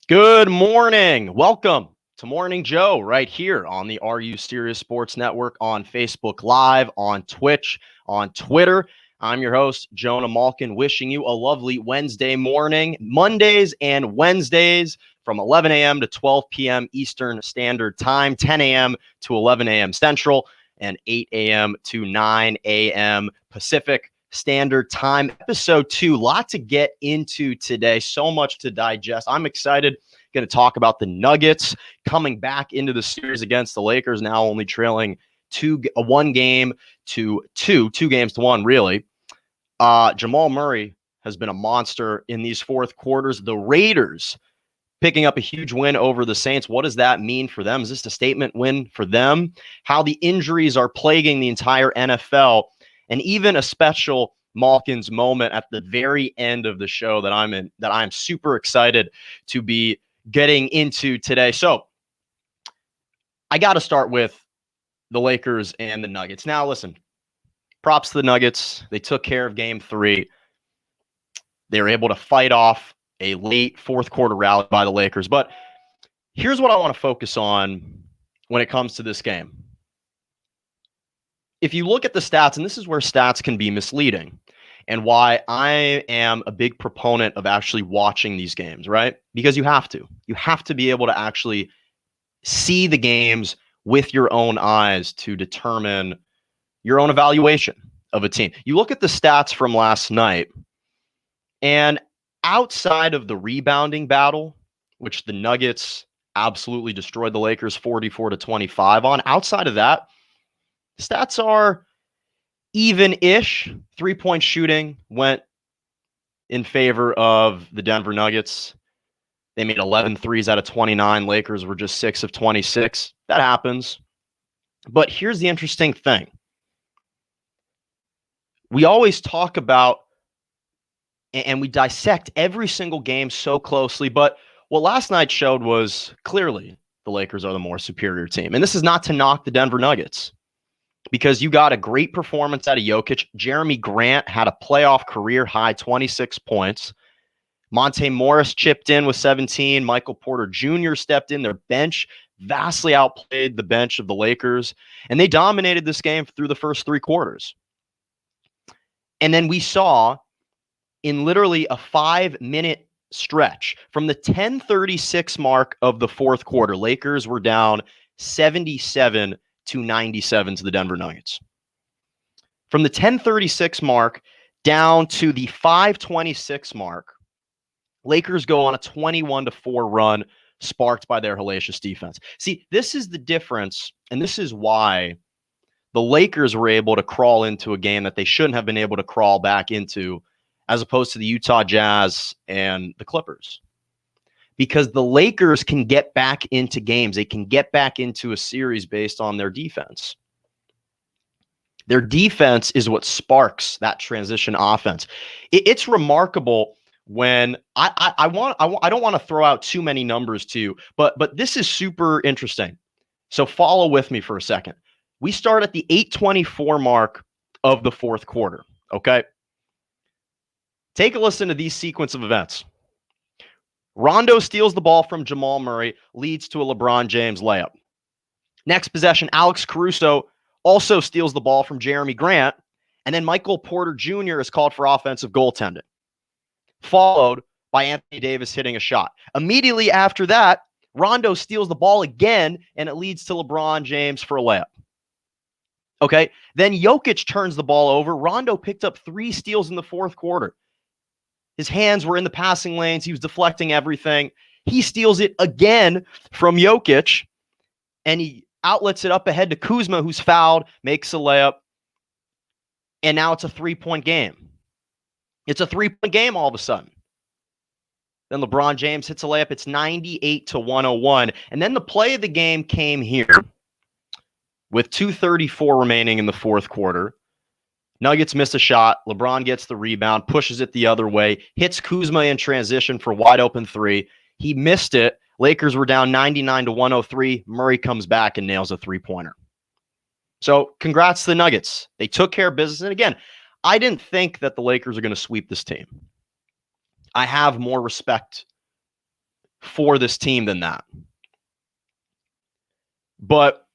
Good morning. Welcome to Morning Joe right here on the Are You Serious Sports Network, on Facebook Live, on Twitch, on Twitter. I'm your host, Jonah Malkin, wishing you a lovely Wednesday morning. Mondays and Wednesdays from 11 a.m. to 12 p.m. Eastern Standard Time, 10 a.m. to 11 a.m. Central, and 8 a.m. to 9 a.m. Pacific Standard Time. Episode 2, lot to get into today, so much to digest. I'm excited. Going to talk about the Nuggets coming back into the series against the Lakers, now only trailing two games to one, really. Jamal Murray has been a monster in these fourth quarters. The Raiders picking up a huge win over the Saints. What does that mean for them? Is this a statement win for them? How the injuries are plaguing the entire NFL, and even a special Malkin's moment at the very end of the show that I'm super excited to be getting into today. So I got to start with the Lakers and the Nuggets. Now, listen, props to the Nuggets. They took care of game 3. They were able to fight off a late fourth quarter rally by the Lakers. But here's what I want to focus on when it comes to this game. If you look at the stats, and this is where stats can be misleading, and why I am a big proponent of actually watching these games, right? Because you have to. You have to be able to actually see the games with your own eyes to determine your own evaluation of a team. You look at the stats from last night, and outside of the rebounding battle, which the Nuggets absolutely destroyed the Lakers 44-25 on, outside of that, stats are even-ish. Three-point shooting went in favor of the Denver Nuggets. They made 11 threes out of 29. Lakers were just 6 of 26. That happens. But here's the interesting thing. We always talk about, and we dissect every single game so closely, but what last night showed was clearly the Lakers are the more superior team. And this is not to knock the Denver Nuggets, because you got a great performance out of Jokic. Jeremy Grant had a playoff career-high 26 points. Monte Morris chipped in with 17. Michael Porter Jr. stepped in. Their bench vastly outplayed the bench of the Lakers, and they dominated this game through the first 3 quarters. And then we saw, in literally a 5-minute stretch, from the 10:36 mark of the fourth quarter, Lakers were down 77-97 to the Denver Nuggets. From the 10:36 mark down to the 5:26 mark, Lakers go on a 21-4 run, sparked by their hellacious defense. See, this is the difference, and this is why the Lakers were able to crawl into a game that they shouldn't have been able to crawl back into, as opposed to the Utah Jazz and the Clippers. Because the Lakers can get back into games. They can get back into a series based on their defense. Their defense is what sparks that transition offense. It's remarkable when I don't want to throw out too many numbers to you, but this is super interesting. So follow with me for a second. We start at the 8:24 mark of the fourth quarter, okay? Take a listen to these sequence of events. Rondo steals the ball from Jamal Murray, leads to a LeBron James layup. Next possession, Alex Caruso also steals the ball from Jeremy Grant, and then Michael Porter Jr. is called for offensive goaltending, followed by Anthony Davis hitting a shot. Immediately after that, Rondo steals the ball again, and it leads to LeBron James for a layup. Okay, then Jokic turns the ball over. Rondo picked up 3 steals in the fourth quarter. His hands were in the passing lanes. He was deflecting everything. He steals it again from Jokic, and he outlets it up ahead to Kuzma, who's fouled, makes a layup, and now it's a 3-point game. It's a 3-point game all of a sudden. Then LeBron James hits a layup. It's 98-101. And then the play of the game came here with 2:34 remaining in the fourth quarter. Nuggets miss a shot. LeBron gets the rebound, pushes it the other way, hits Kuzma in transition for wide open 3. He missed it. Lakers were down 99-103. Murray comes back and nails a 3-pointer. So congrats to the Nuggets. They took care of business. And again, I didn't think that the Lakers are going to sweep this team. I have more respect for this team than that. But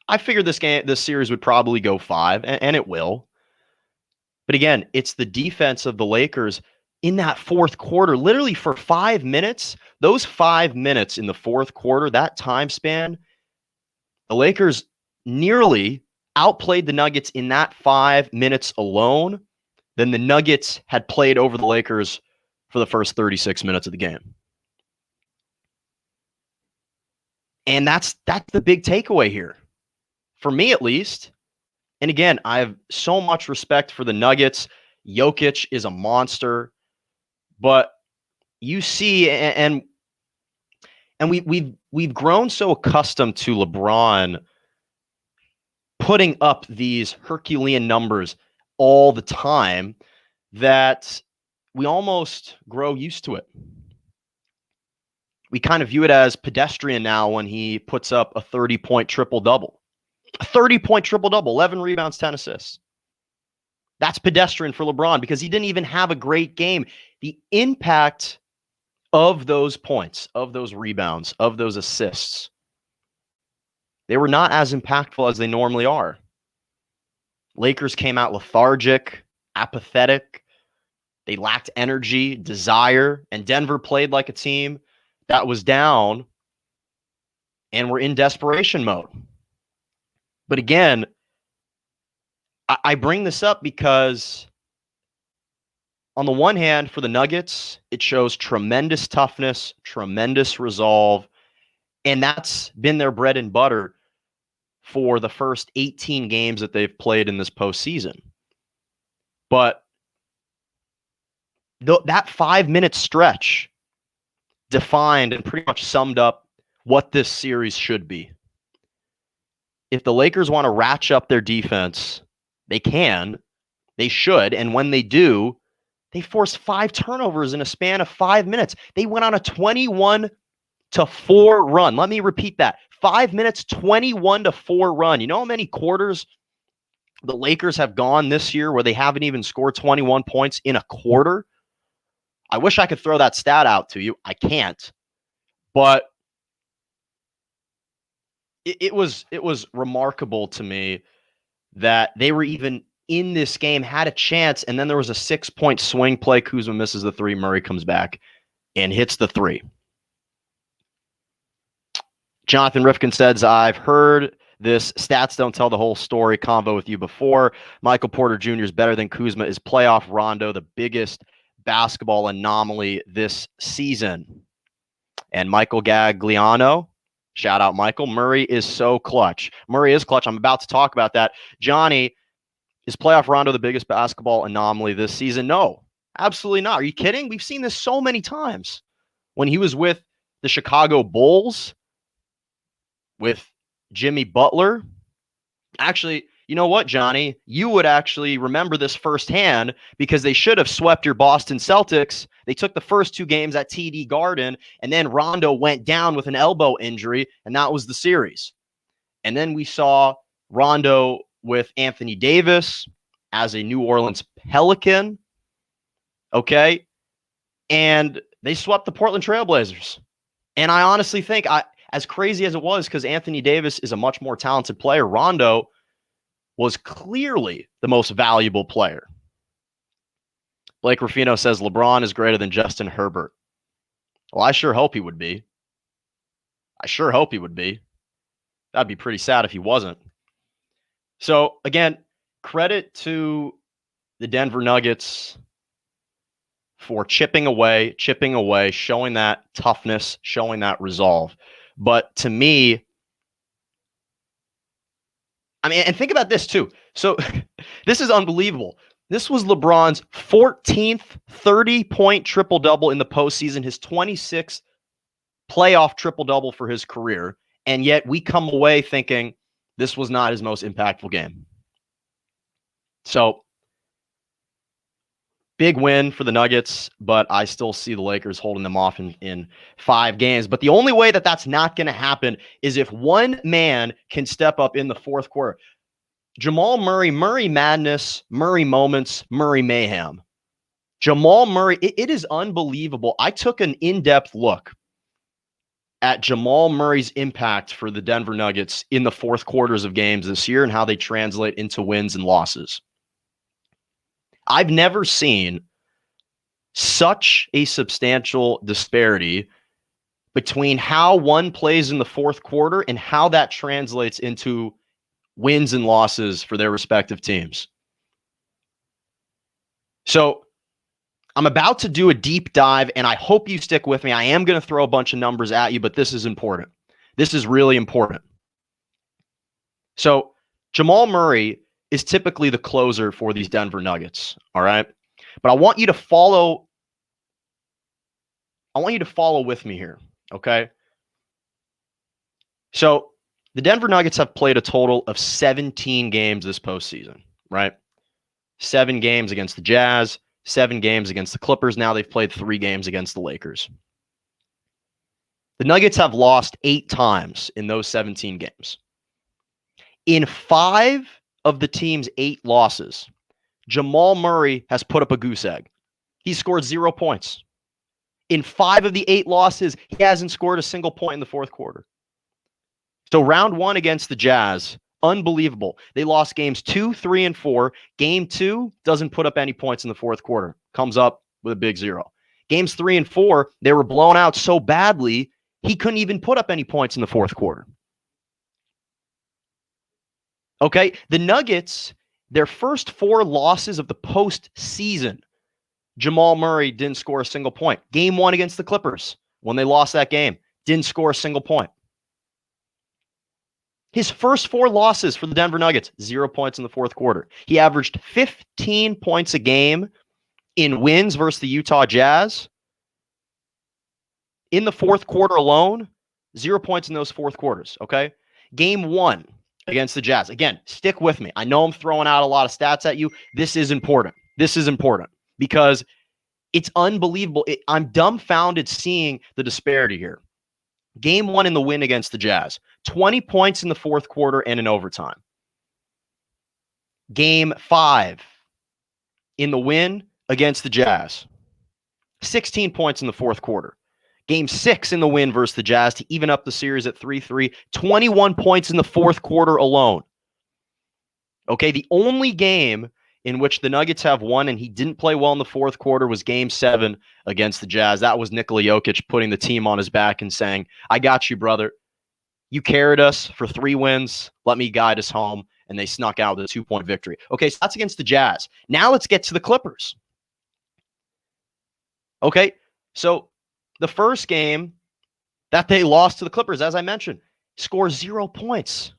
I figured this series would probably go 5, and it will. But again, it's the defense of the Lakers in that fourth quarter, literally for 5 minutes. Those 5 minutes in the fourth quarter, that time span, the Lakers nearly outplayed the Nuggets in that 5 minutes alone than the Nuggets had played over the Lakers for the first 36 minutes of the game. And that's the big takeaway here, for me at least. And again, I have so much respect for the Nuggets. Jokic is a monster, but you see, and we've grown so accustomed to LeBron putting up these Herculean numbers all the time that we almost grow used to it. We kind of view it as pedestrian now when he puts up a 30-point triple-double. A 30-point triple-double, 11 rebounds, 10 assists. That's pedestrian for LeBron because he didn't even have a great game. The impact of those points, of those rebounds, of those assists, they were not as impactful as they normally are. Lakers came out lethargic, apathetic. They lacked energy, desire, and Denver played like a team that was down and were in desperation mode. But again, I bring this up because on the one hand, for the Nuggets, it shows tremendous toughness, tremendous resolve, and that's been their bread and butter for the first 18 games that they've played in this postseason. But that 5-minute stretch defined and pretty much summed up what this series should be. If the Lakers want to ratchet up their defense, they can, they should, and when they do, they forced 5 turnovers in a span of 5 minutes. They went on a 21-4 run. Let me repeat that. 5 minutes, 21-4 run. You know how many quarters the Lakers have gone this year where they haven't even scored 21 points in a quarter? I wish I could throw that stat out to you. I can't. But it was remarkable to me that they were even in this game, had a chance, and then there was a 6-point swing play. Kuzma misses the 3. Murray comes back and hits the 3. Jonathan Rifkin says, I've heard this stats don't tell the whole story convo with you before. Michael Porter Jr. is better than Kuzma. Is playoff Rondo the biggest basketball anomaly this season? And Michael Gagliano, shout out Michael, Murray is so clutch. Murray is clutch. I'm about to talk about that. Johnny, is playoff Rondo the biggest basketball anomaly this season? No, absolutely not. Are you kidding? We've seen this so many times. When he was with the Chicago Bulls, with Jimmy Butler. Actually, you know what, Johnny? You would actually remember this firsthand because they should have swept your Boston Celtics. They took the first 2 games at TD Garden, and then Rondo went down with an elbow injury, and that was the series. And then we saw Rondo with Anthony Davis as a New Orleans Pelican. Okay? And they swept the Portland Trailblazers. And I honestly think, as crazy as it was, because Anthony Davis is a much more talented player, Rondo was clearly the most valuable player. Blake Ruffino says LeBron is greater than Justin Herbert. Well, I sure hope he would be. That'd be pretty sad if he wasn't. So, again, credit to the Denver Nuggets for chipping away, showing that toughness, showing that resolve. But to me, I mean, and think about this too. So this is unbelievable. This was LeBron's 14th 30-point triple-double in the postseason, his 26th playoff triple-double for his career. And yet we come away thinking this was not his most impactful game. So big win for the Nuggets, but I still see the Lakers holding them off in 5 games. But the only way that that's not going to happen is if one man can step up in the fourth quarter. Jamal Murray, Murray madness, Murray moments, Murray mayhem. Jamal Murray, it is unbelievable. I took an in-depth look at Jamal Murray's impact for the Denver Nuggets in the fourth quarters of games this year and how they translate into wins and losses. I've never seen such a substantial disparity between how one plays in the fourth quarter and how that translates into wins and losses for their respective teams. So I'm about to do a deep dive, and I hope you stick with me. I am going to throw a bunch of numbers at you, but this is important. This is really important. So Jamal Murray is typically the closer for these Denver Nuggets, all right? But I want you to follow with me here, okay? So the Denver Nuggets have played a total of 17 games this postseason, right? 7 games against the Jazz, 7 games against the Clippers. Now they've played 3 games against the Lakers. The Nuggets have lost 8 times in those 17 games. In 5 of the team's 8 losses, Jamal Murray has put up a goose egg. He scored 0 points. In 5 of the 8 losses, he hasn't scored a single point in the fourth quarter. So round 1 against the Jazz, unbelievable. They lost games 2, 3, and 4. Game 2 doesn't put up any points in the fourth quarter. Comes up with a big 0. Games 3 and 4, they were blown out so badly, he couldn't even put up any points in the fourth quarter. Okay, the Nuggets, their first 4 losses of the postseason, Jamal Murray didn't score a single point. Game 1 against the Clippers, when they lost that game, didn't score a single point. His first 4 losses for the Denver Nuggets, 0 points in the fourth quarter. He averaged 15 points a game in wins versus the Utah Jazz. In the fourth quarter alone, 0 points in those fourth quarters, okay? Game 1 against the Jazz. Again, stick with me. I know I'm throwing out a lot of stats at you. This is important. This is important because it's unbelievable. I'm dumbfounded seeing the disparity here. Game 1 in the win against the Jazz, 20 points in the fourth quarter and in overtime. Game 5 in the win against the Jazz, 16 points in the fourth quarter. Game 6 in the win versus the Jazz to even up the series at 3-3, 21 points in the fourth quarter alone. Okay, the only game in which the Nuggets have won and he didn't play well in the fourth quarter was Game 7 against the Jazz. That was Nikola Jokic putting the team on his back and saying, I got you, brother. You carried us for 3 wins. Let me guide us home. And they snuck out with a 2-point victory. Okay, so that's against the Jazz. Now let's get to the Clippers. Okay, so the first game that they lost to the Clippers, as I mentioned, scored 0 points.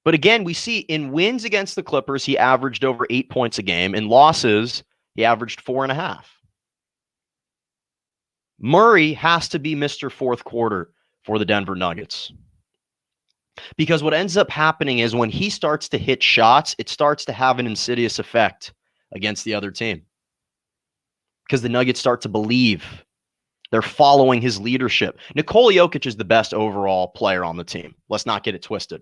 But again, we see in wins against the Clippers, he averaged over 8 points a game. In losses, he averaged 4.5. Murray has to be Mr. Fourth Quarter for the Denver Nuggets. Because what ends up happening is when he starts to hit shots, it starts to have an insidious effect against the other team. Because the Nuggets start to believe they're following his leadership. Nikola Jokic is the best overall player on the team. Let's not get it twisted.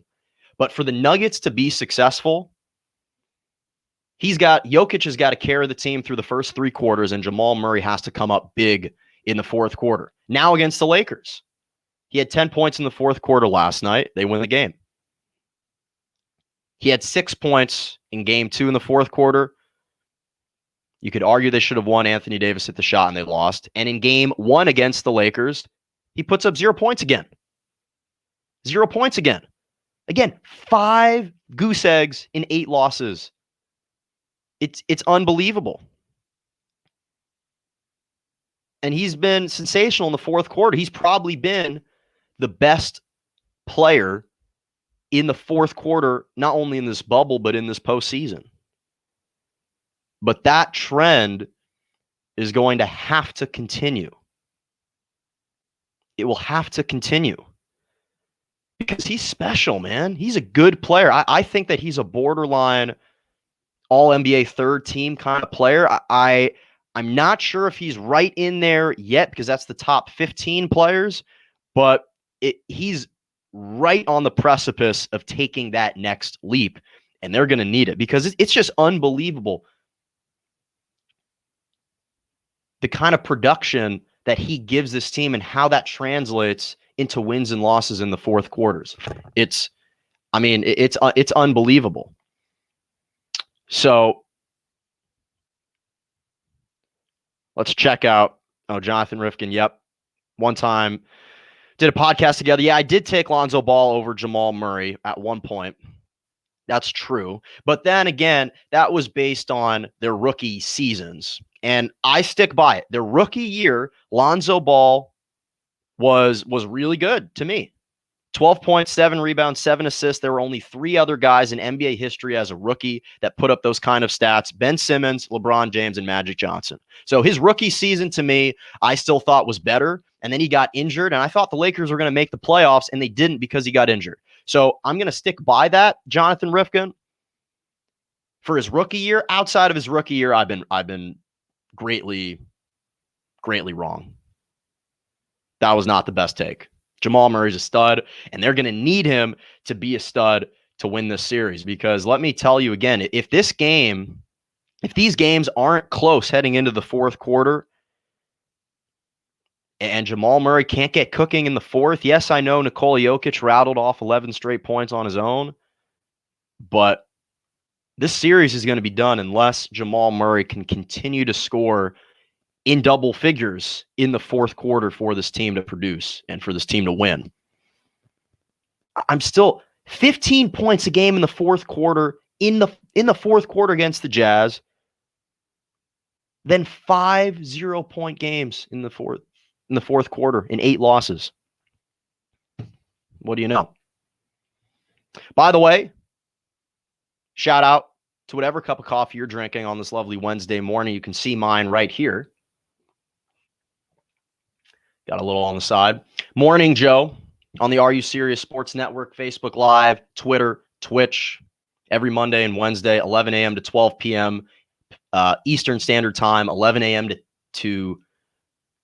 But for the Nuggets to be successful, Jokic has got to carry the team through the first 3 quarters, and Jamal Murray has to come up big in the fourth quarter. Now against the Lakers, he had 10 points in the fourth quarter last night. They win the game. He had 6 points in Game 2 in the fourth quarter. You could argue they should have won. Anthony Davis hit the shot, and they lost. And in Game 1 against the Lakers, he puts up 0 points again. 0 points again. Again, 5 goose eggs in 8 losses. It's unbelievable. And he's been sensational in the fourth quarter. He's probably been the best player in the fourth quarter, not only in this bubble, but in this postseason. But that trend is going to have to continue. It will have to continue. Because he's special, man. He's a good player. I think that he's a borderline all-NBA third team kind of player. I'm not sure if he's right in there yet because that's the top 15 players, but he's right on the precipice of taking that next leap, and they're going to need it because it's just unbelievable the kind of production that he gives this team and how that translates into wins and losses in the fourth quarters. It's unbelievable. So let's check out. Oh, Jonathan Rifkin. Yep. One time did a podcast together. Yeah, I did take Lonzo Ball over Jamal Murray at one point. That's true. But then again, that was based on their rookie seasons. And I stick by it. Their rookie year, Lonzo Ball was really good to me. 12 points, 7 rebounds, 7 assists. There were only 3 other guys in NBA history as a rookie that put up those kind of stats: Ben Simmons, LeBron James, and Magic Johnson. So his rookie season, to me, I still thought was better. And then he got injured, and I thought the Lakers were going to make the playoffs, and they didn't because he got injured. So I'm going to stick by that, Jonathan Rifkin. For his rookie year, outside of his rookie year, I've been greatly wrong. That was not the best take. Jamal Murray's a stud, and they're going to need him to be a stud to win this series. Because let me tell you again, if these games aren't close heading into the fourth quarter, and Jamal Murray can't get cooking in the fourth, yes, I know Nikola Jokic rattled off 11 straight points on his own, but this series is going to be done unless Jamal Murray can continue to score in double figures in the fourth quarter for this team to produce and for this team to win. I'm still 15 points a game in the fourth quarter, in the fourth quarter against the Jazz, then 5 0-point games in the fourth quarter in 8 losses. What do you know? By the way, shout out to whatever cup of coffee you're drinking on this lovely Wednesday morning. You can see mine right here. Got a little on the side. Morning Joe on the Are You Serious Sports Network, Facebook Live, Twitter, Twitch, every Monday and Wednesday, 11 a.m. to 12 p.m. Eastern Standard Time, 11 a.m. to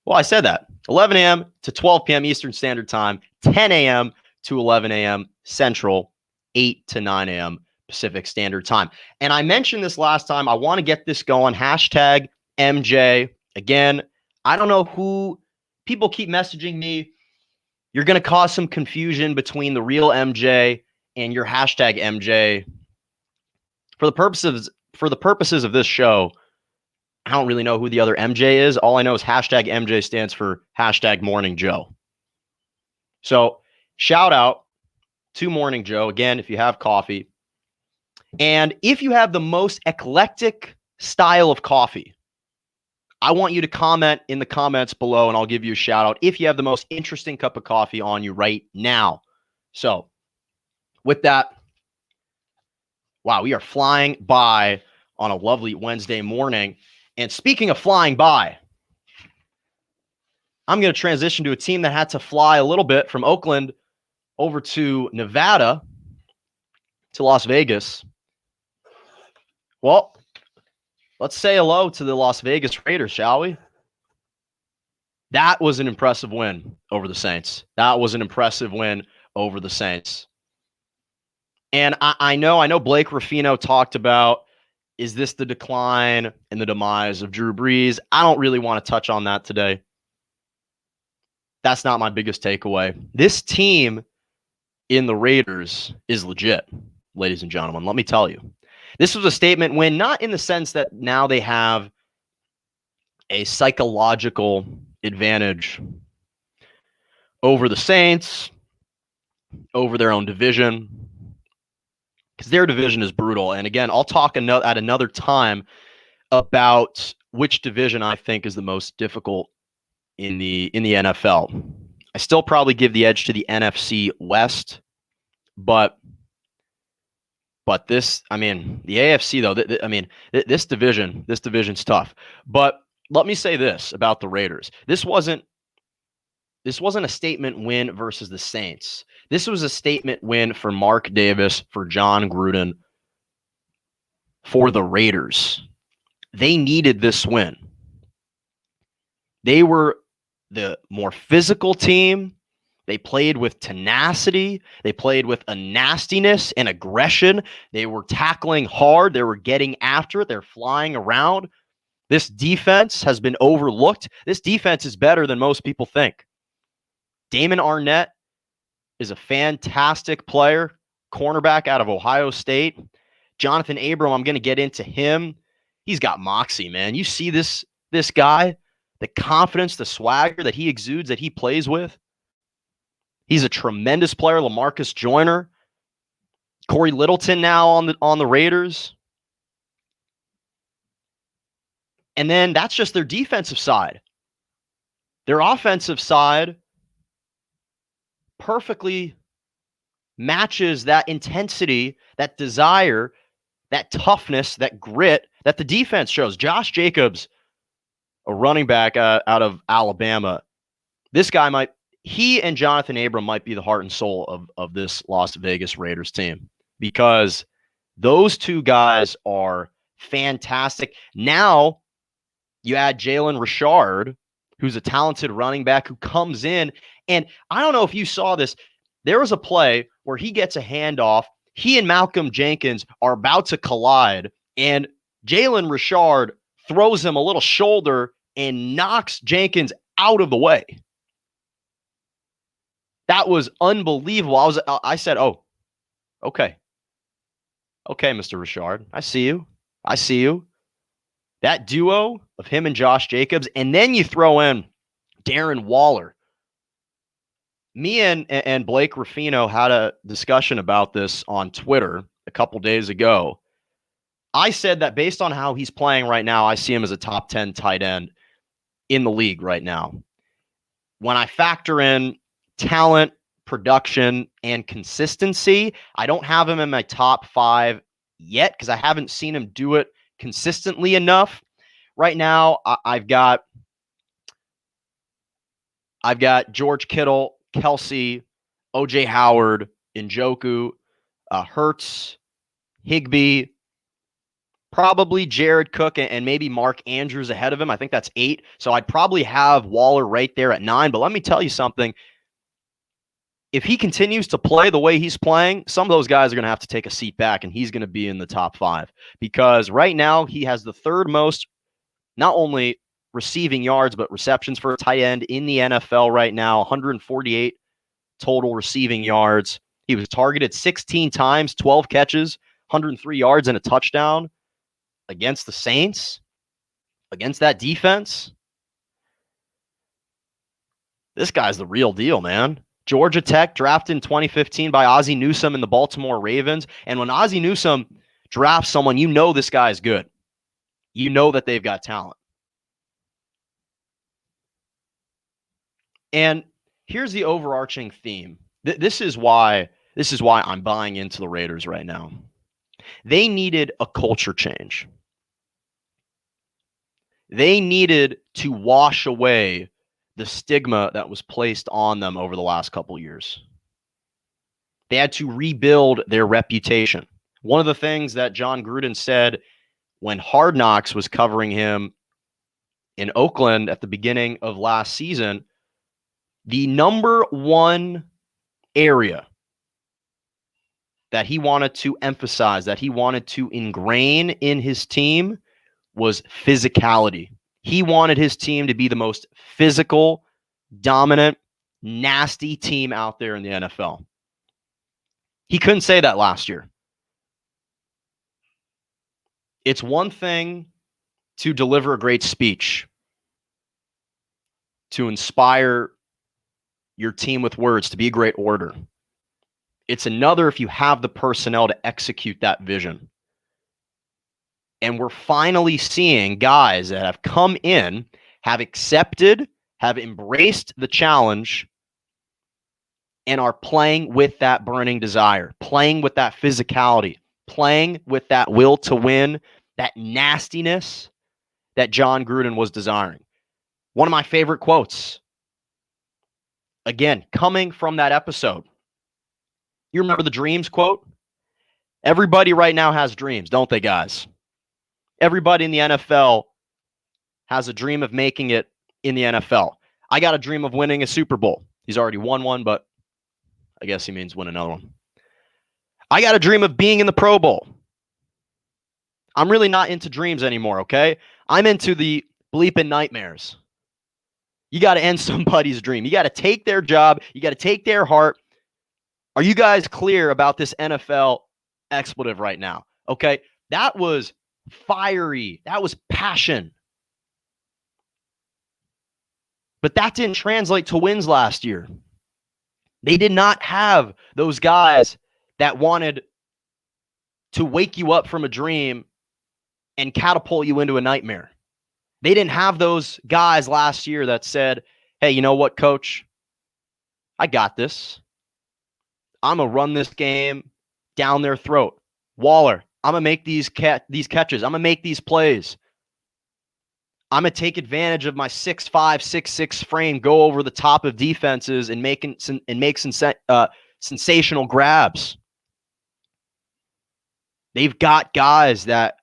well, I said that. 11 a.m. to 12 p.m. Eastern Standard Time, 10 a.m. to 11 a.m. Central, 8 to 9 a.m. Pacific Standard Time. And I mentioned this last time. I want to get this going. Hashtag MJ. Again, I don't know who. People keep messaging me. You're going to cause some confusion between the real MJ and your hashtag MJ. For the purposes of this show, I don't really know who the other MJ is. All I know is hashtag MJ stands for hashtag Morning Joe. So shout out to Morning Joe. Again, if you have coffee. And if you have the most eclectic style of coffee, I want you to comment in the comments below, and I'll give you a shout out if you have the most interesting cup of coffee on you right now. So with that, wow, we are flying by on a lovely Wednesday morning. And speaking of flying by, I'm going to transition to a team that had to fly a little bit from Oakland over to Nevada to Las Vegas. Well, let's say hello to the Las Vegas Raiders, shall we? That was an impressive win over the Saints. And I know Blake Ruffino talked about, is this the decline and the demise of Drew Brees? I don't really want to touch on that today. That's not my biggest takeaway. This team in the Raiders is legit, ladies and gentlemen. Let me tell you. This was a statement win, not in the sense that now they have a psychological advantage over the Saints, over their own division, because their division is brutal. And again, I'll talk at another time about which division I think is the most difficult in the NFL. I still probably give the edge to the NFC West, but this, the AFC though, this division's tough. But let me say this about the Raiders. This wasn't a statement win versus the Saints. This was a statement win for Mark Davis, for John Gruden, for the Raiders. They needed this win. They were the more physical team. They played with tenacity. They played with a nastiness and aggression. They were tackling hard. They were getting after it. They're flying around. This defense has been overlooked. This defense is better than most people think. Damon Arnett is a fantastic player, cornerback out of Ohio State. Jonathan Abram, I'm going to get into him. He's got moxie, man. You see this guy, the confidence, the swagger that he exudes, that he plays with. He's a tremendous player. LaMarcus Joyner, Corey Littleton now on the Raiders. And then that's just their defensive side. Their offensive side perfectly matches that intensity, that desire, that toughness, that grit that the defense shows. Josh Jacobs, a running back out of Alabama, this guy he and Jonathan Abram might be the heart and soul of this Las Vegas Raiders team, because those two guys are fantastic. Now you add Jalen Richard, who's a talented running back who comes in. And I don't know if you saw this. There was a play where he gets a handoff. He and Malcolm Jenkins are about to collide, and Jalen Richard throws him a little shoulder and knocks Jenkins out of the way. That was unbelievable. I said, oh, okay. Okay, Mr. Richard, I see you. That duo of him and Josh Jacobs, and then you throw in Darren Waller. Me and Blake Ruffino had a discussion about this on Twitter a couple days ago. I said that based on how he's playing right now, I see him as a top 10 tight end in the league right now. When I factor in talent, production, and consistency, I don't have him in my top 5 yet because I haven't seen him do it consistently enough. Right now, I've got George Kittle, Kelsey, OJ Howard, Njoku, Hurts, Higbee, probably Jared Cook, and maybe Mark Andrews ahead of him. I think that's 8. So I'd probably have Waller right there at 9. But let me tell you something. If he continues to play the way he's playing, some of those guys are going to have to take a seat back, and he's going to be in the top 5. Because right now he has the third most, not only receiving yards, but receptions for a tight end in the NFL right now, 148 total receiving yards. He was targeted 16 times, 12 catches, 103 yards, and a touchdown against the Saints, against that defense. This guy's the real deal, man. Georgia Tech, drafted in 2015 by Ozzie Newsome and the Baltimore Ravens. And when Ozzie Newsome drafts someone, you know this guy is good. You know that they've got talent. And here's the overarching theme. This is why I'm buying into the Raiders right now. They needed a culture change. They needed to wash away the stigma that was placed on them over the last couple years. They had to rebuild their reputation. One of the things that John Gruden said when Hard Knocks was covering him in Oakland at the beginning of last season, the number one area that he wanted to emphasize, that he wanted to ingrain in his team, was physicality. He wanted his team to be the most physical, dominant, nasty team out there in the NFL. He couldn't say that last year. It's one thing to deliver a great speech, to inspire your team with words, to be a great orator. It's another if you have the personnel to execute that vision. And we're finally seeing guys that have come in, have accepted, have embraced the challenge, and are playing with that burning desire, playing with that physicality, playing with that will to win, that nastiness that John Gruden was desiring. One of my favorite quotes, again, coming from that episode. You remember the dreams quote? Everybody right now has dreams, don't they, guys? Everybody in the NFL has a dream of making it in the NFL. I got a dream of winning a Super Bowl. He's already won one, but I guess he means win another one. I got a dream of being in the Pro Bowl. I'm really not into dreams anymore, okay? I'm into the bleeping nightmares. You got to end somebody's dream. You got to take their job. You got to take their heart. Are you guys clear about this NFL expletive right now? Okay. That was fiery. That was passion. But that didn't translate to wins last year. They did not have those guys that wanted to wake you up from a dream and catapult you into a nightmare. They didn't have those guys last year that said, hey, you know what, coach? I got this. I'm going to run this game down their throat. Waller, I'm going to make these catches. I'm going to make these plays. I'm going to take advantage of my 6'5", 6'6" frame, go over the top of defenses and make sensational grabs. They've got guys that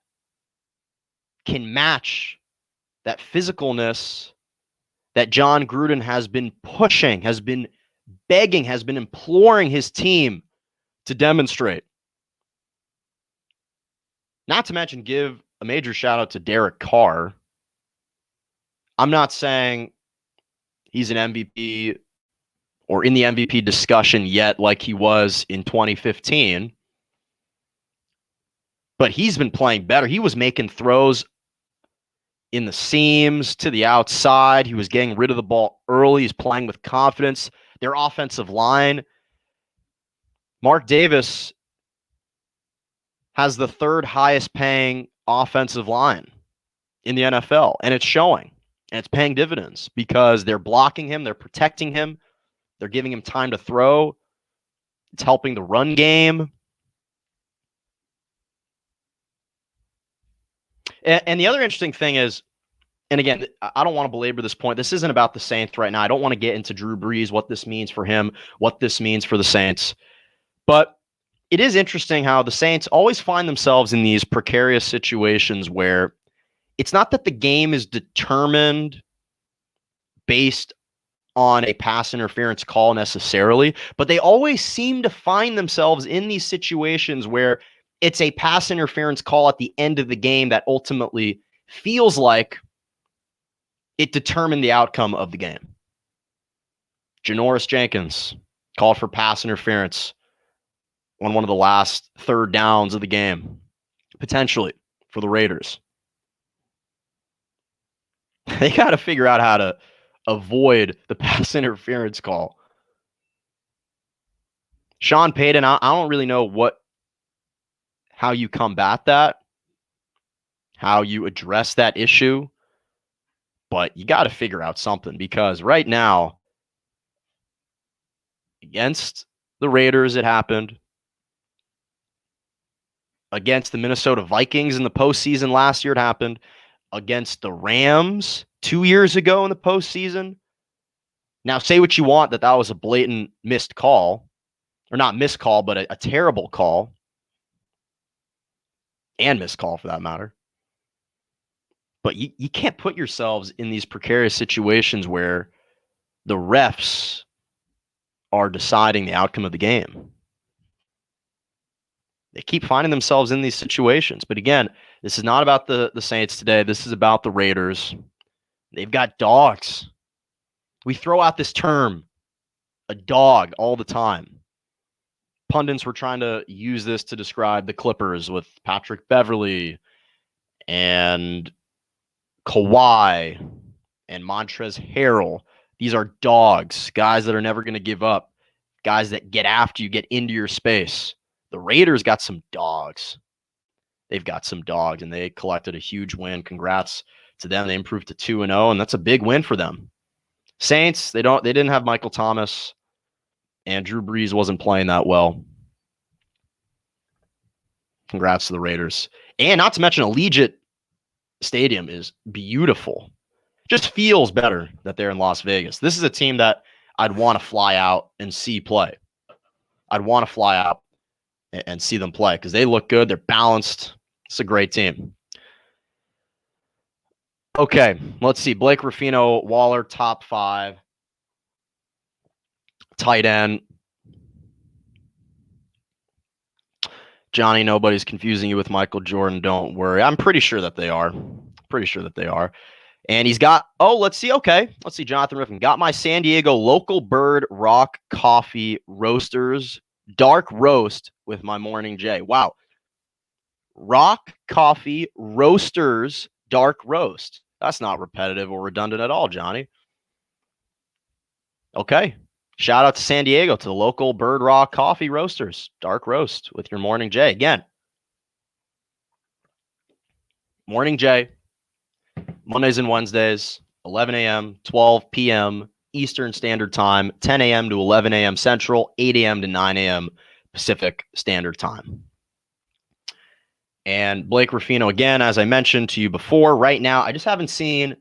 can match that physicalness that John Gruden has been pushing, has been begging, has been imploring his team to demonstrate. Not to mention give a major shout out to Derek Carr. I'm not saying he's an MVP or in the MVP discussion yet like he was in 2015, but he's been playing better. He was making throws in the seams to the outside. He was getting rid of the ball early. He's playing with confidence. Their offensive line, Mark Davis has the third highest paying offensive line in the NFL, and it's showing, and it's paying dividends because they're blocking him, they're protecting him, they're giving him time to throw. It's helping the run game. And the other interesting thing is, and again, I don't want to belabor this point. This isn't about the Saints right now. I don't want to get into Drew Brees, what this means for him, what this means for the Saints. But it is interesting how the Saints always find themselves in these precarious situations where it's not that the game is determined based on a pass interference call necessarily, but they always seem to find themselves in these situations where it's a pass interference call at the end of the game that ultimately feels like it determined the outcome of the game. Janoris Jenkins called for pass interference on one of the last third downs of the game, potentially for the Raiders. They got to figure out how to avoid the pass interference call. Sean Payton, I don't really know how you combat that, how you address that issue, but you got to figure out something because right now, against the Raiders, it happened. Against the Minnesota Vikings in the postseason last year, it happened. Against the Rams 2 years ago in the postseason. Now, say what you want that was a blatant missed call, or not missed call, but a terrible call, and missed call for that matter. But you can't put yourselves in these precarious situations where the refs are deciding the outcome of the game. They keep finding themselves in these situations. But again, this is not about the Saints today. This is about the Raiders. They've got dogs. We throw out this term, a dog, all the time. Pundits were trying to use this to describe the Clippers with Patrick Beverley and Kawhi and Montrezl Harrell. These are dogs, guys that are never going to give up, guys that get after you, get into your space. The Raiders got some dogs. They've got some dogs, and they collected a huge win. Congrats to them. They improved to 2-0, and that's a big win for them. Saints, they didn't have Michael Thomas, and Drew Brees wasn't playing that well. Congrats to the Raiders. And not to mention, Allegiant Stadium is beautiful. Just feels better that they're in Las Vegas. This is a team that I'd want to fly out and see play. I'd want to fly out and see them play because they look good. They're balanced. It's a great team. Okay, let's see. Blake Ruffino, Waller, top 5. Tight end. Johnny, nobody's confusing you with Michael Jordan. Don't worry. I'm pretty sure that they are. Pretty sure that they are. And he's got, let's see, Jonathan Riffin. Got my San Diego local bird rock coffee roasters, dark roast with my Morning J. Wow. Rock coffee roasters, dark roast. That's not repetitive or redundant at all, Johnny. Okay. Shout out to San Diego, to the local Bird Rock Coffee Roasters. Dark roast with your Morning J. Again, Morning J, Mondays and Wednesdays, 11 a.m., 12 p.m. Eastern Standard Time, 10 a.m. to 11 a.m. Central, 8 a.m. to 9 a.m. Pacific Standard Time. And Blake Ruffino, again, as I mentioned to you before, right now, I just haven't seen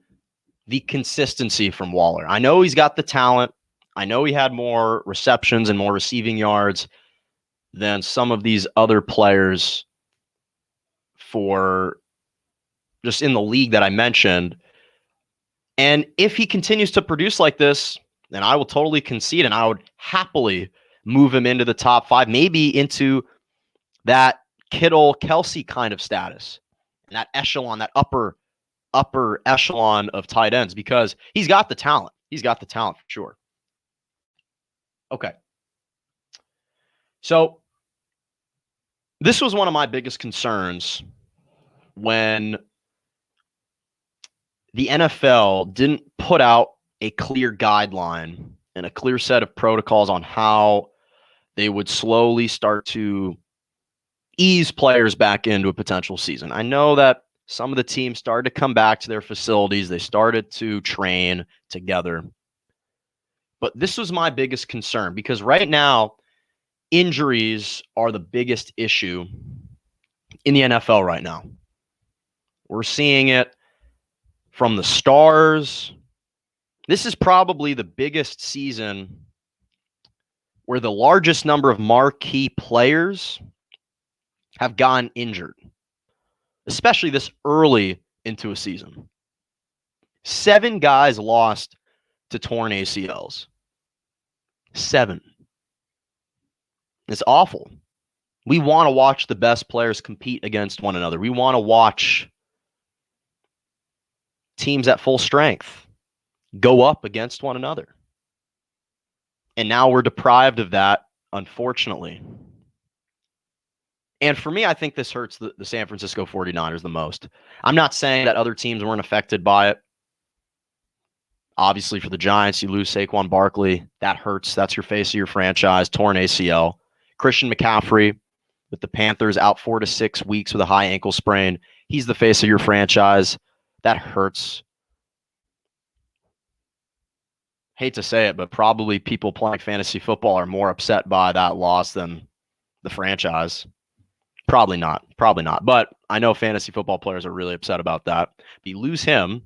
the consistency from Waller. I know he's got the talent. I know he had more receptions and more receiving yards than some of these other players for just in the league that I mentioned. And if he continues to produce like this, then I will totally concede and I would happily move him into the top 5, maybe into that Kittle, Kelsey kind of status, and that echelon, that upper echelon of tight ends, because he's got the talent. He's got the talent for sure. Okay. So this was one of my biggest concerns when the NFL didn't put out a clear guideline and a clear set of protocols on how they would slowly start to ease players back into a potential season. I know that some of the teams started to come back to their facilities. They started to train together. But this was my biggest concern, because right now, injuries are the biggest issue in the NFL right now. We're seeing it from the stars. This is probably the biggest season where the largest number of marquee players have gotten injured, especially this early into a season. 7 guys lost to torn ACLs. 7. It's awful. We want to watch the best players compete against one another. We want to watch teams at full strength go up against one another. And now we're deprived of that, unfortunately. And for me, I think this hurts the San Francisco 49ers the most. I'm not saying that other teams weren't affected by it. Obviously, for the Giants, you lose Saquon Barkley. That hurts. That's your face of your franchise, torn ACL. Christian McCaffrey with the Panthers out 4 to 6 weeks with a high ankle sprain. He's the face of your franchise. That hurts. Hate to say it, but probably people playing fantasy football are more upset by that loss than the franchise. Probably not. But I know fantasy football players are really upset about that. If you lose him,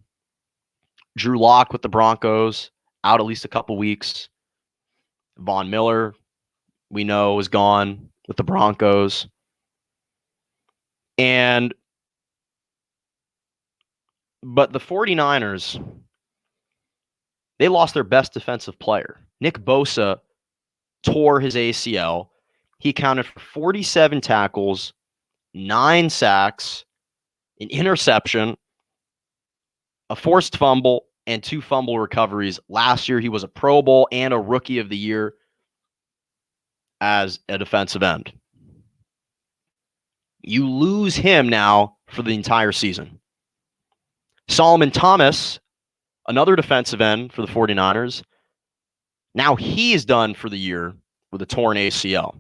Drew Lock with the Broncos, out at least a couple weeks. Von Miller, we know, is gone with the Broncos. But the 49ers, they lost their best defensive player. Nick Bosa tore his ACL. He accounted for 47 tackles, 9 sacks, an interception, a forced fumble, and 2 fumble recoveries. Last year, he was a Pro Bowl and a Rookie of the Year as a defensive end. You lose him now for the entire season. Solomon Thomas, another defensive end for the 49ers, now he is done for the year with a torn ACL.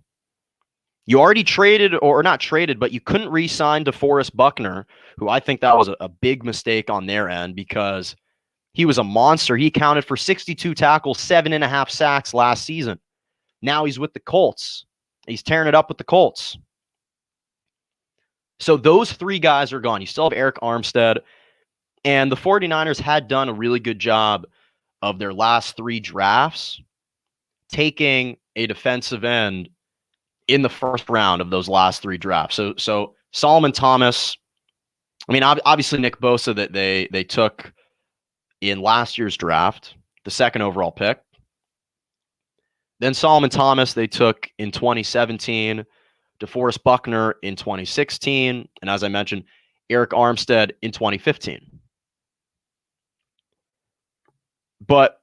You already traded, or not traded, but you couldn't re-sign DeForest Buckner, who I think that was a big mistake on their end, because he was a monster. He accounted for 62 tackles, 7.5 sacks last season. Now he's with the Colts. He's tearing it up with the Colts. So those 3 guys are gone. You still have Eric Armstead. And the 49ers had done a really good job of their last 3 drafts, taking a defensive end in the first round of those last 3 drafts. So Solomon Thomas, I mean, obviously Nick Bosa that they took in last year's draft, the 2nd overall pick. Then Solomon Thomas they took in 2017, DeForest Buckner in 2016, and as I mentioned, Eric Armstead in 2015. But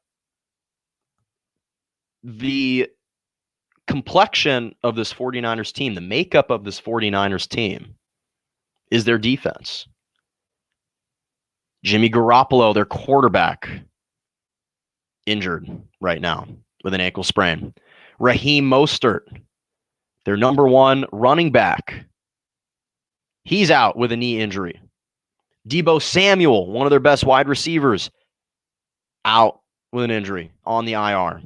the complexion of this 49ers team, the makeup of this 49ers team, is their defense. Jimmy Garoppolo, their quarterback, injured right now with an ankle sprain. Raheem Mostert, their number one running back, he's out with a knee injury. Deebo Samuel, one of their best wide receivers, out with an injury on the IR.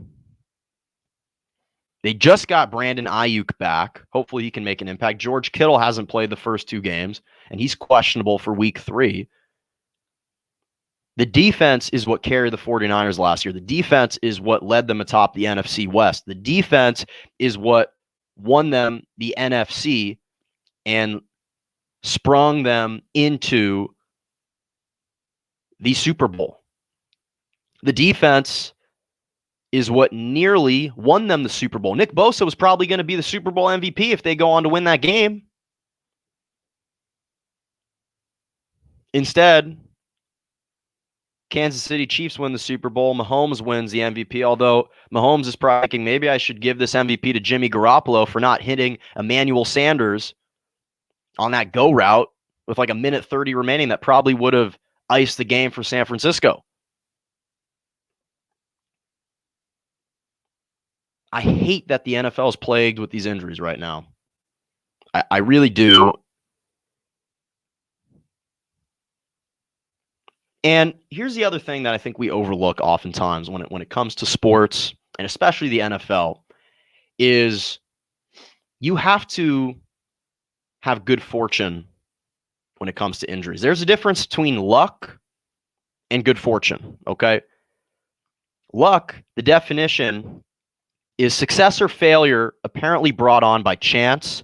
They just got Brandon Ayuk back. Hopefully he can make an impact. George Kittle hasn't played the first 2 games, and he's questionable for week 3. The defense is what carried the 49ers last year. The defense is what led them atop the NFC West. The defense is what won them the NFC and sprung them into the Super Bowl. The defense is what nearly won them the Super Bowl. Nick Bosa was probably going to be the Super Bowl MVP if they go on to win that game. Instead, Kansas City Chiefs win the Super Bowl. Mahomes wins the MVP, although Mahomes is probably thinking, maybe I should give this MVP to Jimmy Garoppolo for not hitting Emmanuel Sanders on that go route with like a minute 30 remaining. That probably would have iced the game for San Francisco. I hate that the NFL is plagued with these injuries right now. I really do. And here's the other thing that I think we overlook oftentimes when it comes to sports, and especially the NFL, is you have to have good fortune when it comes to injuries. There's a difference between luck and good fortune, okay? Luck, the definition, is success or failure apparently brought on by chance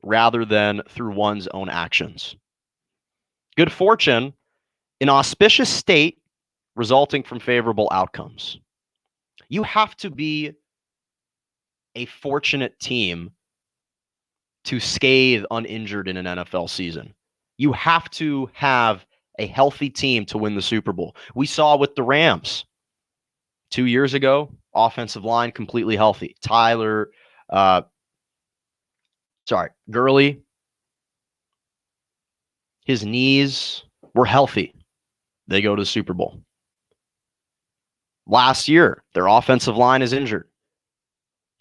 rather than through one's own actions. Good fortune, an auspicious state resulting from favorable outcomes. You have to be a fortunate team to scathe uninjured in an NFL season. You have to have a healthy team to win the Super Bowl. We saw with the Rams 2 years ago, offensive line completely healthy. Gurley, his knees were healthy. They go to the Super Bowl. Last year, their offensive line is injured.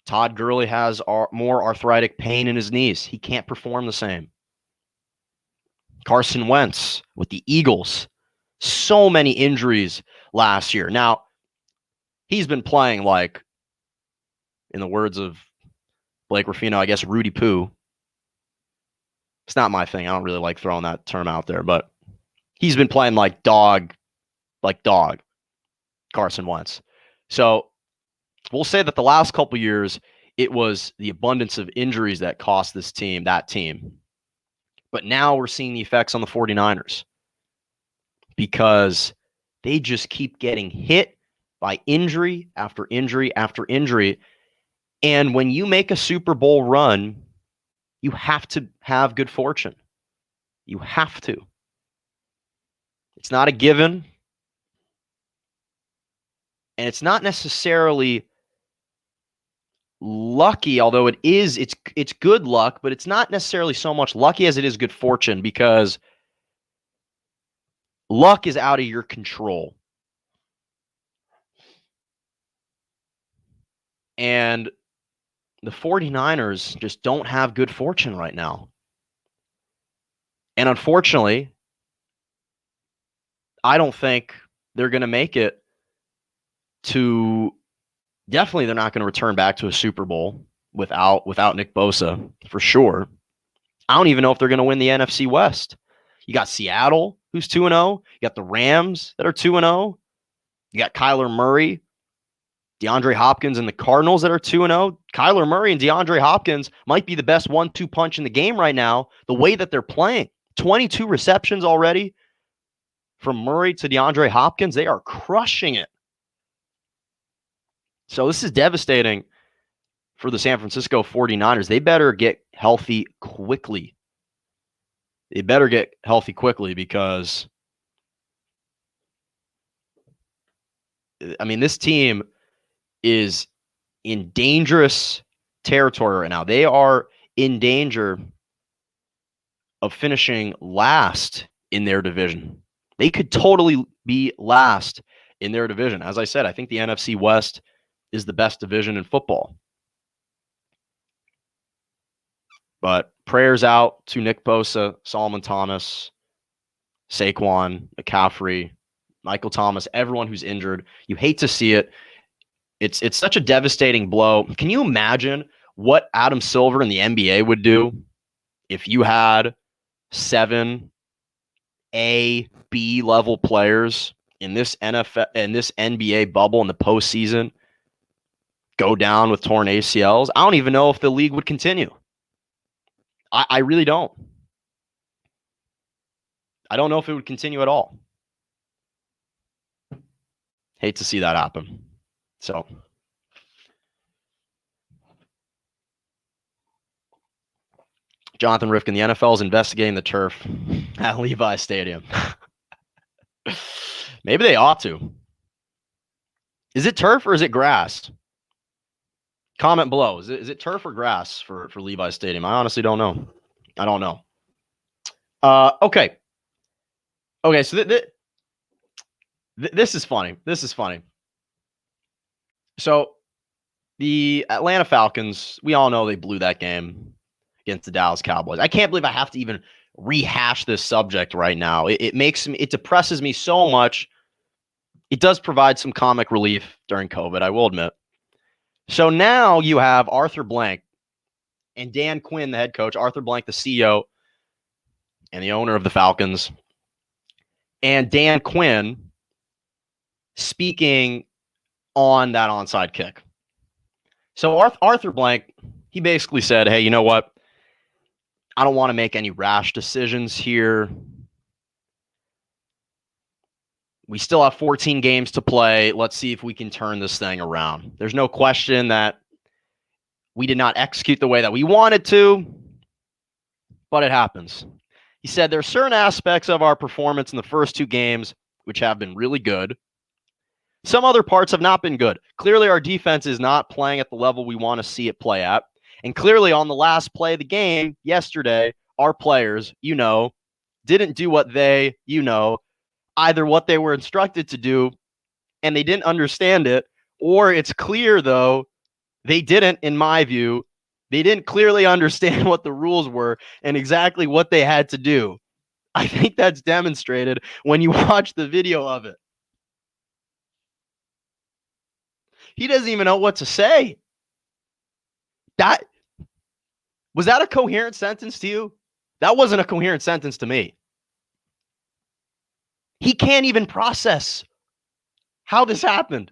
Todd Gurley has more arthritic pain in his knees. He can't perform the same. Carson Wentz with the Eagles. So many injuries last year. Now, he's been playing like, in the words of Blake Ruffino, I guess Rudy Poo. It's not my thing. I don't really like throwing that term out there, but he's been playing like dog, Carson Wentz. So we'll say that the last couple years, it was the abundance of injuries that cost this team, that team. But now we're seeing the effects on the 49ers because they just keep getting hit by injury after injury after injury. And when you make a Super Bowl run, you have to have good fortune. You have to. It's not a given. And it's not necessarily lucky, although it's good luck, but it's not necessarily so much lucky as it is good fortune, because luck is out of your control. And the 49ers just don't have good fortune right now. And unfortunately, I don't think they're going to make it to, definitely they're not going to return back to a Super Bowl without Nick Bosa, for sure. I don't even know if they're going to win the NFC West. You got Seattle, who's 2-0. You got the Rams that are 2-0. You got Kyler Murray, DeAndre Hopkins, and the Cardinals that are 2-0. Kyler Murray and DeAndre Hopkins might be the best 1-2 punch in the game right now, the way that they're playing. 22 receptions already from Murray to DeAndre Hopkins. They are crushing it. So this is devastating for the San Francisco 49ers. They better get healthy quickly. Because I mean, this team is in dangerous territory right now. They are in danger of finishing last in their division. They could totally be last in their division. As I said, I think the NFC West is the best division in football. But prayers out to Nick Bosa, Solomon Thomas, Saquon, McCaffrey, Michael Thomas, everyone who's injured. You hate to see it. It's such a devastating blow. Can you imagine what Adam Silver in the NBA would do if you had 7 A, B level players in this NFL and this NBA bubble in the postseason go down with torn ACLs? I don't even know if the league would continue. I really don't. I don't know if it would continue at all. Hate to see that happen. So, Jonathan Rifkin, the NFL is investigating the turf at Levi Stadium. Maybe they ought to. Is it turf or is it grass? Comment below. Is it turf or grass for Levi Stadium? I honestly don't know. I don't know. Okay. So this is funny. This is funny. So the Atlanta Falcons, we all know they blew that game against the Dallas Cowboys. I can't believe I have to even rehash this subject right now. It depresses me so much. It does provide some comic relief during COVID, I will admit. So now you have Arthur Blank and Dan Quinn, the head coach, Arthur Blank, the CEO and the owner of the Falcons, and Dan Quinn speaking on that onside kick. So Arthur Blank, he basically said, hey, you know what? I don't want to make any rash decisions here. We still have 14 games to play. Let's see if we can turn this thing around. There's no question that we did not execute the way that we wanted to, but it happens. He said there are certain aspects of our performance in the first 2 games which have been really good. Some other parts have not been good. Clearly, our defense is not playing at the level we want to see it play at. And clearly, on the last play of the game yesterday, our players, didn't do what they, either what they were instructed to do and they didn't understand it, or it's clear, though, they didn't, in my view, they didn't clearly understand what the rules were and exactly what they had to do. I think that's demonstrated when you watch the video of it. He doesn't even know what to say. Was that a coherent sentence to you? That wasn't a coherent sentence to me. He can't even process how this happened.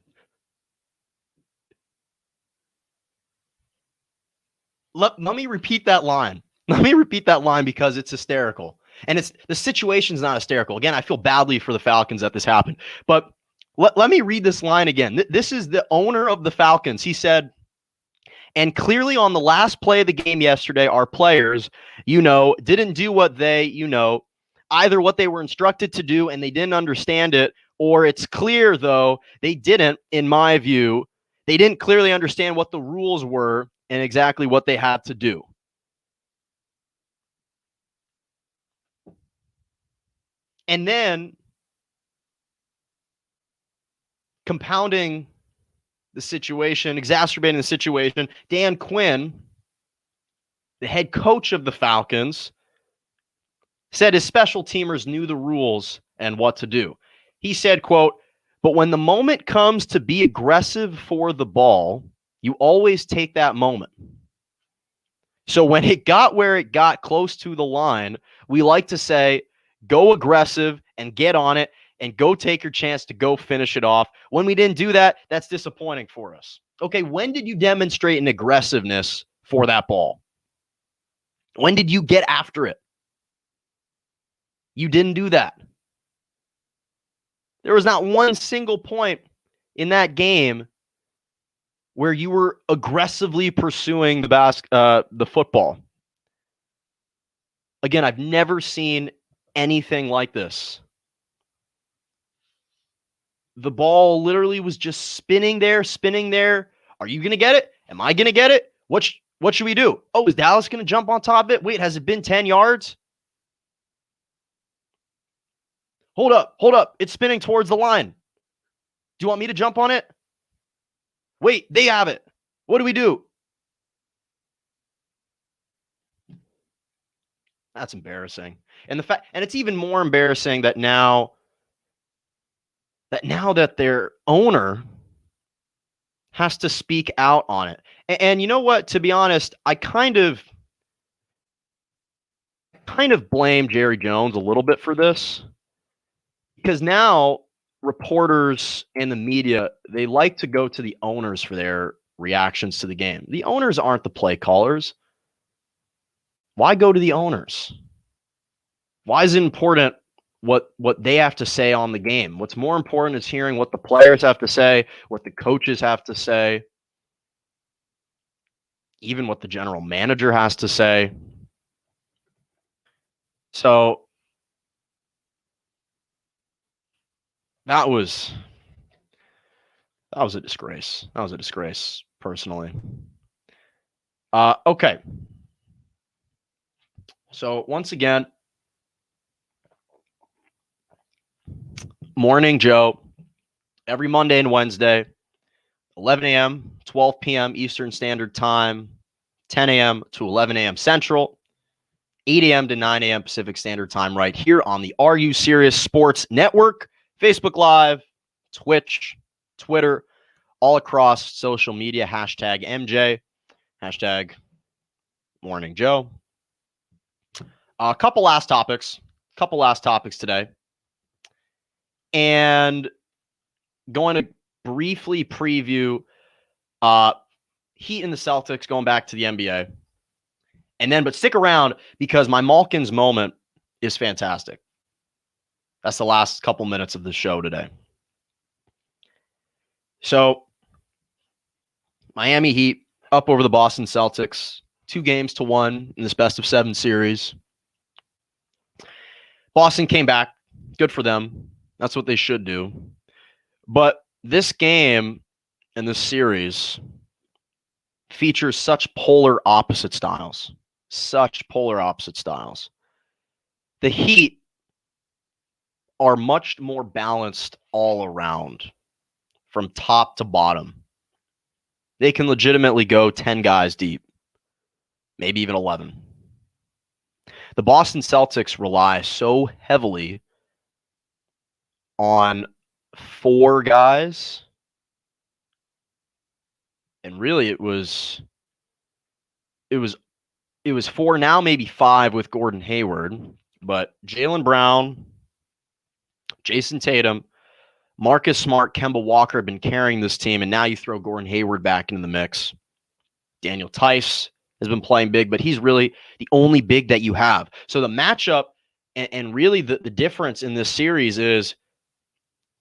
Let me repeat that line. Let me repeat that line because it's hysterical. And the situation's not hysterical. Again, I feel badly for the Falcons that this happened. But let me read this line again. This is the owner of the Falcons. He said, and clearly on the last play of the game yesterday, our players, didn't do what they, either what they were instructed to do and they didn't understand it, or it's clear, though, they didn't, in my view, they didn't clearly understand what the rules were and exactly what they had to do. And then compounding the situation, exacerbating the situation, Dan Quinn, the head coach of the Falcons, said his special teamers knew the rules and what to do. He said, quote, but when the moment comes to be aggressive for the ball, you always take that moment. So when it got where it got close to the line, we like to say, go aggressive and get on it and go take your chance to go finish it off. When we didn't do that, that's disappointing for us. Okay, when did you demonstrate an aggressiveness for that ball? When did you get after it? You didn't do that. There was not one single point in that game where you were aggressively pursuing the football. Again, I've never seen anything like this. The ball literally was just spinning there, spinning there. Are you going to get it? Am I going to get it? What should we do? Oh, is Dallas going to jump on top of it? Wait, has it been 10 yards? Hold up. It's spinning towards the line. Do you want me to jump on it? Wait, they have it. What do we do? That's embarrassing. And it's even more embarrassing that now that their owner has to speak out on it. And you know what? To be honest, I kind of blame Jerry Jones a little bit for this, because now reporters and the media, they like to go to the owners for their reactions to the game. The owners aren't the play callers. Why go to the owners? Why is it important what they have to say on the game? What's more important is hearing what the players have to say, what the coaches have to say, even what the general manager has to say. So that was a disgrace. That was a disgrace, personally. Okay. So once again, Morning Joe, every Monday and Wednesday, 11 a.m., 12 p.m. Eastern Standard Time, 10 a.m. to 11 a.m. Central, 8 a.m. to 9 a.m. Pacific Standard Time, right here on the Are You Serious Sports Network, Facebook Live, Twitch, Twitter, all across social media, hashtag MJ, hashtag Morning Joe. A couple last topics today. And going to briefly preview Heat and the Celtics going back to the NBA. But stick around because my Malkins moment is fantastic. That's the last couple minutes of the show today. So, Miami Heat up over the Boston Celtics, 2-1 in this best-of-7 series. Boston came back. Good for them. That's what they should do. But this game and this series features such polar opposite styles. The Heat are much more balanced all around, from top to bottom. They can legitimately go 10 guys deep, maybe even 11. The Boston Celtics rely so heavily on 4 guys, and really it was 4 now, maybe 5 with Gordon Hayward, but Jaylen Brown, Jason Tatum, Marcus Smart, Kemba Walker have been carrying this team, and now you throw Gordon Hayward back into the mix. Daniel Tice has been playing big, but he's really the only big that you have. So the matchup and really the difference in this series is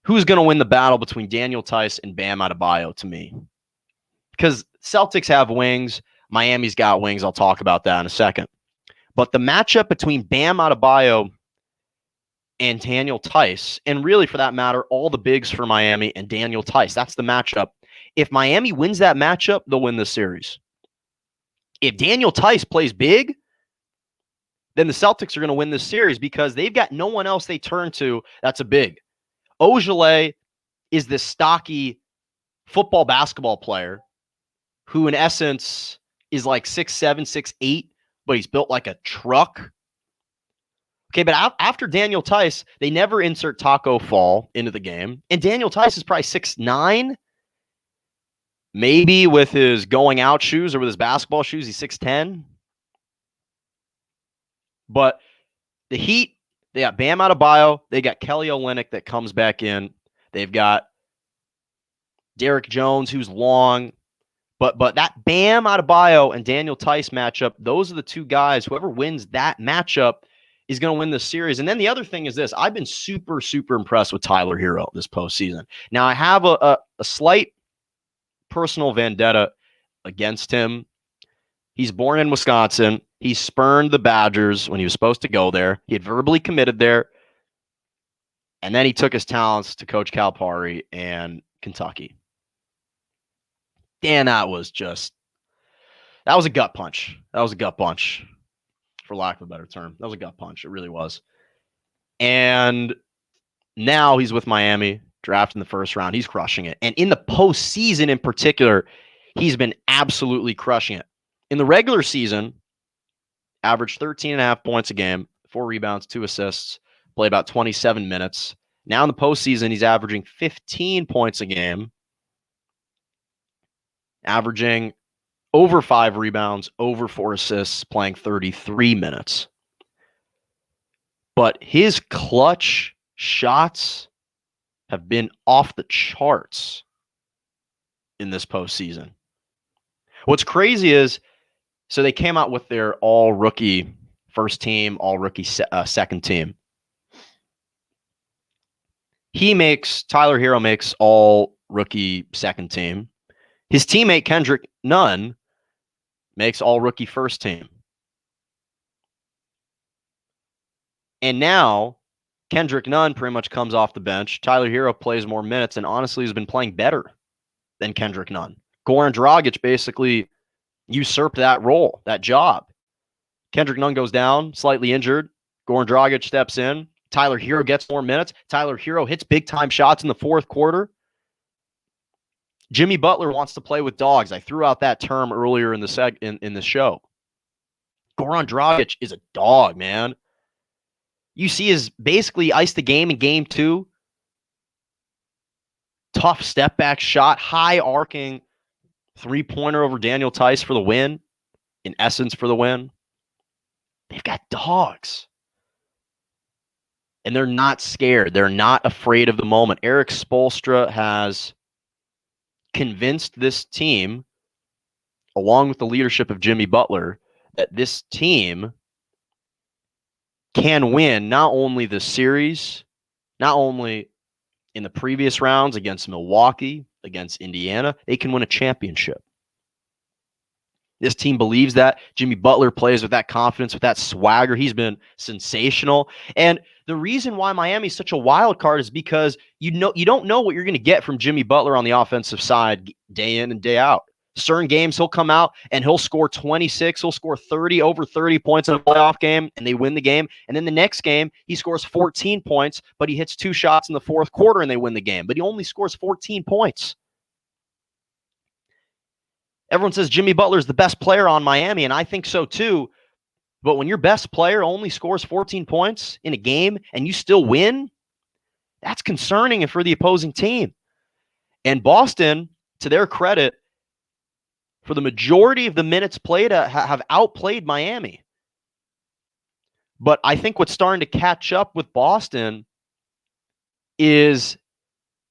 who's going to win the battle between Daniel Tice and Bam Adebayo, to me. Because Celtics have wings. Miami's got wings. I'll talk about that in a second. But the matchup between Bam Adebayo and Daniel Tice, and really for that matter, all the bigs for Miami and Daniel Tice, that's the matchup. If Miami wins that matchup, they'll win this series. If Daniel Tice plays big, then the Celtics are going to win this series because they've got no one else they turn to that's a big. Ojale is this stocky football basketball player who in essence is like 6'7", 6'8", but he's built like a truck. Okay, but after Daniel Tice, they never insert Taco Fall into the game. And Daniel Tice is probably 6'9", maybe with his going out shoes or with his basketball shoes, he's 6'10". But the Heat, they got Bam Adebayo, they got Kelly Olynyk that comes back in. They've got Derek Jones, who's long. But that Bam Adebayo and Daniel Tice matchup, those are the 2 guys. Whoever wins that matchup is going to win this series. And then the other thing is this. I've been super, super impressed with Tyler Hero this postseason. Now, I have a slight personal vendetta against him. He's born in Wisconsin. He spurned the Badgers when he was supposed to go there. He had verbally committed there. And then he took his talents to Coach Calipari and Kentucky. And that was a gut punch. That was a gut punch, for lack of a better term. That was a gut punch. It really was. And now he's with Miami, drafted in the first round. He's crushing it. And in the postseason in particular, he's been absolutely crushing it. In the regular season, averaged 13.5 points a game, 4 rebounds, 2 assists, played about 27 minutes. Now in the postseason, he's averaging 15 points a game, averaging over 5 rebounds, over 4 assists, playing 33 minutes. But his clutch shots have been off the charts in this postseason. What's crazy is, so they came out with their all-rookie first team, all-rookie second team. Tyler Hero makes all-rookie second team. His teammate Kendrick Nunn makes all-rookie first team. And now Kendrick Nunn pretty much comes off the bench. Tyler Hero plays more minutes and honestly has been playing better than Kendrick Nunn. Goran Dragic basically usurped that role, that job. Kendrick Nunn goes down, slightly injured. Goran Dragic steps in. Tyler Hero gets more minutes. Tyler Hero hits big-time shots in the fourth quarter. Jimmy Butler wants to play with dogs. I threw out that term earlier in the show. Goran Dragic is a dog, man. You see his basically iced the game in game 2. Tough step back shot, high arcing 3-pointer over Daniel Tice for the win. In essence, for the win. They've got dogs. And they're not scared. They're not afraid of the moment. Eric Spoelstra has convinced this team, along with the leadership of Jimmy Butler, that this team can win not only the series, not only in the previous rounds against Milwaukee, against Indiana, they can win a championship. This team believes that. Jimmy Butler plays with that confidence, with that swagger. He's been sensational. And the reason why Miami is such a wild card is because you don't know what you're going to get from Jimmy Butler on the offensive side day in and day out. Certain games he'll come out and he'll score 26, he'll score 30, over 30 points in a playoff game, and they win the game. And then the next game, he scores 14 points, but he hits 2 shots in the fourth quarter and they win the game. But he only scores 14 points. Everyone says Jimmy Butler is the best player on Miami, and I think so too. But when your best player only scores 14 points in a game and you still win, that's concerning for the opposing team. And Boston, to their credit, for the majority of the minutes played, have outplayed Miami. But I think what's starting to catch up with Boston is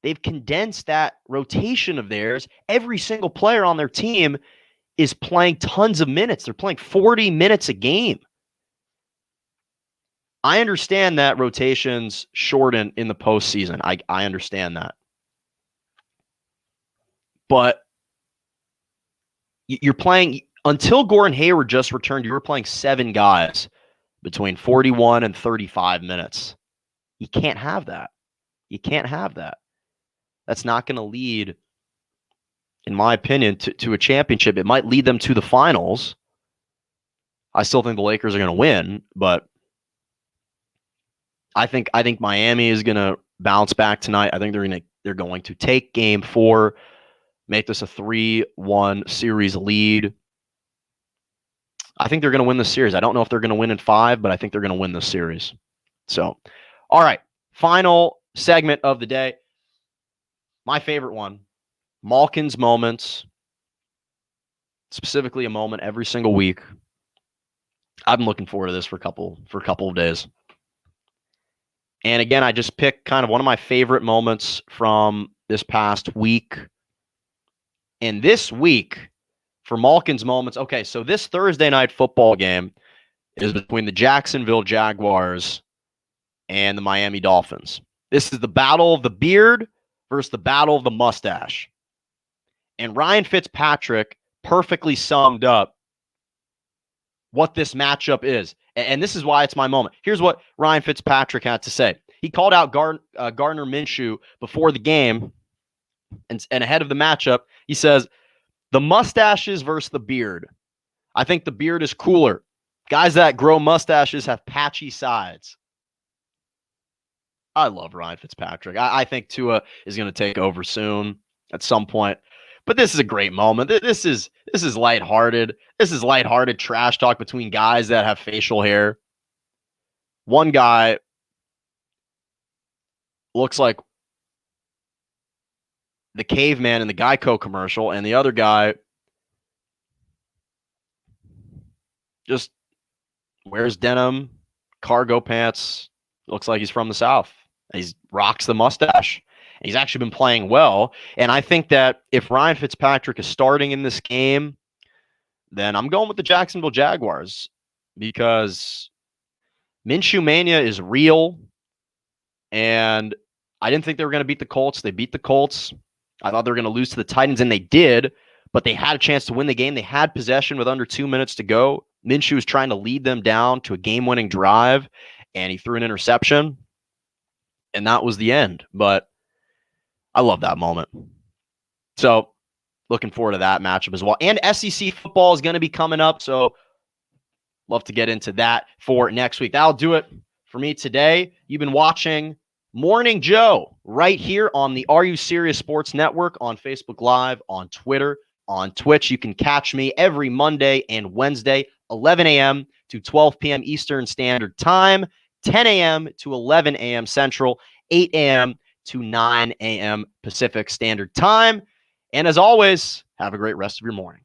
they've condensed that rotation of theirs. Every single player on their team is playing tons of minutes. They're playing 40 minutes a game. I understand that rotations shorten in the postseason. I understand that. But you're playing, until Gordon Hayward just returned, you were playing 7 guys between 41 and 35 minutes. You can't have that. You can't have that. That's not going to lead, in my opinion, to a championship. It might lead them to the finals. I still think the Lakers are going to win, but I think Miami is going to bounce back tonight. I think they're going to take game 4, make this a 3-1 series lead. I think they're going to win the series. I don't know if they're going to win in 5, but I think they're going to win the series. So, all right, final segment of the day. My favorite one, Malkin's moments, specifically a moment every single week. I've been looking forward to this for a couple of days. And again, I just picked kind of one of my favorite moments from this past week. And this week, for Malkin's moments, okay, so this Thursday night football game is between the Jacksonville Jaguars and the Miami Dolphins. This is the battle of the beard versus the battle of the mustache. And Ryan Fitzpatrick perfectly summed up what this matchup is. And this is why it's my moment. Here's what Ryan Fitzpatrick had to say. He called out Gardner Minshew before the game and ahead of the matchup. He says, the mustaches versus the beard. I think the beard is cooler. Guys that grow mustaches have patchy sides. I love Ryan Fitzpatrick. I think Tua is going to take over soon at some point. But this is a great moment. This is lighthearted. This is lighthearted trash talk between guys that have facial hair. One guy looks like the caveman in the Geico commercial, and the other guy just wears denim, cargo pants, looks like he's from the South. He rocks the mustache. He's actually been playing well. And I think that if Ryan Fitzpatrick is starting in this game, then I'm going with the Jacksonville Jaguars because Minshew Mania is real. And I didn't think they were going to beat the Colts. They beat the Colts. I thought they were going to lose to the Titans, and they did. But they had a chance to win the game. They had possession with under 2 minutes to go. Minshew was trying to lead them down to a game-winning drive, and he threw an interception. And that was the end. But I love that moment. So looking forward to that matchup as well. And SEC football is going to be coming up. So love to get into that for next week. That'll do it for me today. You've been watching Morning Joe right here on the Are You Serious Sports Network, on Facebook Live, on Twitter, on Twitch. You can catch me every Monday and Wednesday, 11 a.m. to 12 p.m. Eastern Standard Time, 10 a.m. to 11 a.m. Central, 8 a.m. to 9 a.m. Pacific Standard Time. And as always, have a great rest of your morning.